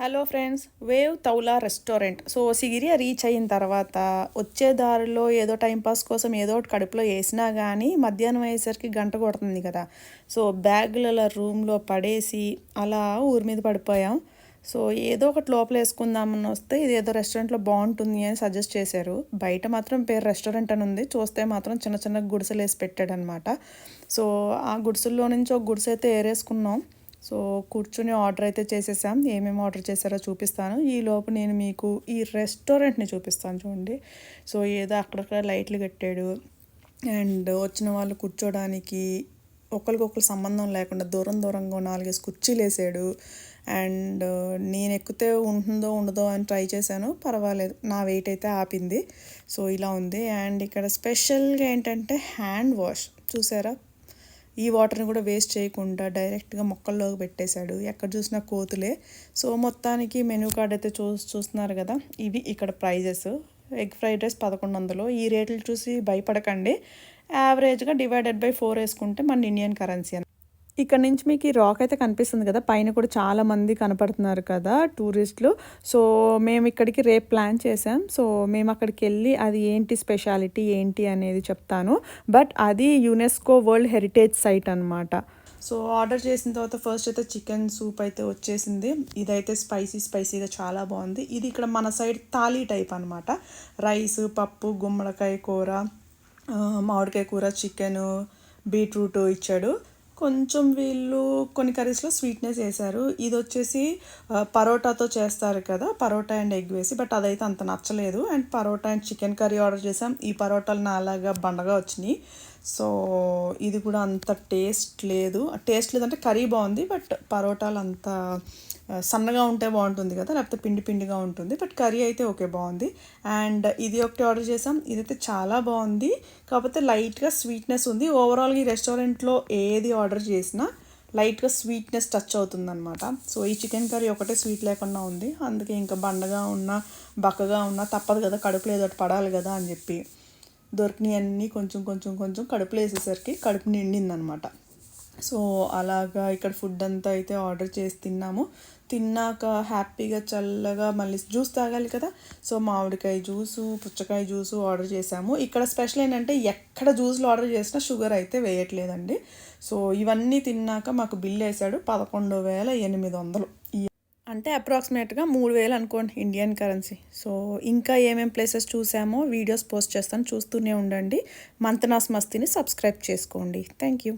Hello friends, wave తౌలా restaurant. So Sigiriya reach అయిన తర్వాత వచ్చే దారిలో ఏదో టైంపాస్ కోసం ఏదో ఒకటి కడుపులో వేసినా కానీ మధ్యాహ్నం అయ్యేసరికి గంట కొడుతుంది కదా. సో బ్యాగుల రూమ్లో పడేసి అలా ఊరి మీద పడిపోయాం. సో ఏదో ఒకటి లోపల వేసుకుందామని వస్తే ఇది ఏదో రెస్టారెంట్లో బాగుంటుంది అని సజెస్ట్ చేశారు. బయట మాత్రం పేరు రెస్టారెంట్ అని ఉంది, చూస్తే మాత్రం చిన్న చిన్న గుడిసెలు వేసి పెట్టాడనమాట. సో ఆ గుడిసెల్లో నుంచి ఒక గుడిసె అయితే ఏరేసుకున్నాం. సో కూర్చొని ఆర్డర్ అయితే చేసేసాం. ఏమేమి ఆర్డర్ చేశారో చూపిస్తాను. ఈలోపు నేను మీకు ఈ రెస్టారెంట్ని చూపిస్తాను చూడండి. సో ఏదో అక్కడక్కడ లైట్లు కట్టాడు అండ్ వచ్చిన వాళ్ళు కూర్చోడానికి ఒకరికొకరు సంబంధం లేకుండా దూరం దూరంగా 4 కుర్చీలు వేసాడు. అండ్ నేను ఎక్కితే ఉంటుందో ఉండదో అని ట్రై చేశాను, పర్వాలేదు, నా వెయిట్ అయితే ఆపింది. సో ఇలా ఉంది. అండ్ ఇక్కడ స్పెషల్గా ఏంటంటే హ్యాండ్ వాష్ చూసారా. ఈ వాటర్ని కూడా వేస్ట్ చేయకుండా డైరెక్ట్గా మొక్కల్లోకి పెట్టేశాడు. ఎక్కడ చూసినా కోతులే. సో మొత్తానికి మెనూ కార్డ్ అయితే చూస్తున్నారు కదా. ఇవి ఇక్కడ ప్రైజెస్. Egg fried rice 1100. ఈ రేట్లు చూసి భయపడకండి. యావరేజ్గా డివైడెడ్ బై 4 వేసుకుంటే మన ఇండియన్ కరెన్సీ. ఇక్కడ నుంచి మీకు ఈ రాక్ అయితే కనిపిస్తుంది కదా, పైన కూడా చాలా మంది కనపడుతున్నారు కదా టూరిస్టులు. సో మేము ఇక్కడికి రేపు ప్లాన్ చేసాం. సో మేము అక్కడికి వెళ్ళి అది ఏంటి స్పెషాలిటీ ఏంటి అనేది చెప్తాను. బట్ అది యునెస్కో వరల్డ్ హెరిటేజ్ సైట్ అనమాట. సో ఆర్డర్ చేసిన తర్వాత ఫస్ట్ అయితే చికెన్ సూప్ అయితే వచ్చేసింది. ఇదైతే స్పైసీగా చాలా బాగుంది. ఇది ఇక్కడ మన సైడ్ థాలీ టైప్ అనమాట. రైస్, పప్పు, గుమ్మడికాయ కూర, మామిడికాయ కూర, చికెను, బీట్రూట్ ఇచ్చాడు. కొంచెం వీళ్ళు కొన్ని కర్రీస్లో స్వీట్నెస్ వేశారు. ఇది వచ్చేసి పరోటాతో చేస్తారు కదా, పరోటా అండ్ ఎగ్ వేసి, బట్ అదైతే అంత నచ్చలేదు. And parotta and chicken curry order చేసాం. ఈ పరోటాలు నాలాగా బండగా వచ్చినాయి. సో ఇది కూడా అంత టేస్ట్ లేదంటే కర్రీ బాగుంది, బట్ పరోటాలు అంత సన్నగా ఉంటే బాగుంటుంది కదా, లేకపోతే పిండిగా ఉంటుంది. బట్ కర్రీ అయితే ఓకే, బాగుంది. అండ్ ఇది ఒకటి ఆర్డర్ చేసాం. ఇదైతే చాలా బాగుంది, కాకపోతే లైట్గా స్వీట్నెస్ ఉంది. ఓవరాల్గా ఈ రెస్టారెంట్లో ఏది ఆర్డర్ చేసినా లైట్గా స్వీట్నెస్ టచ్ అవుతుందన్నమాట. సో ఈ చికెన్ కర్రీ ఒకటే స్వీట్ లేకుండా ఉంది. అందుకే ఇంకా బండగా ఉన్నా బక్కగా ఉన్నా తప్పదు కదా, కడుపులో ఏదో ఒకటి పడాలి కదా అని చెప్పి దొరికినవి అన్నీ కొంచెం కడుపులో వేసేసరికి కడుపు నిండిందనమాట. సో అలాగా ఇక్కడ ఫుడ్ అంతా అయితే ఆర్డర్ చేసి తిన్నాక హ్యాపీగా చల్లగా మళ్ళీ జ్యూస్ తాగాలి కదా. సో మామిడికాయ జ్యూసు, పుచ్చకాయ జ్యూసు ఆర్డర్ చేసాము. ఇక్కడ స్పెషల్ ఏంటంటే ఎక్కడ జ్యూస్లు ఆర్డర్ చేసినా షుగర్ అయితే వేయట్లేదండి. సో ఇవన్నీ తిన్నాక మాకు బిల్ వేసాడు 11,800. అంటే అప్రాక్సిమేట్గా 3,000 అనుకోండి ఇండియన్ కరెన్సీ. సో ఇంకా ఏమేమి ప్లేసెస్ చూసామో వీడియోస్ పోస్ట్ చేస్తాను, చూస్తూనే ఉండండి. మంతనాస్ మస్తీని సబ్స్క్రైబ్ చేసుకోండి. Thank you.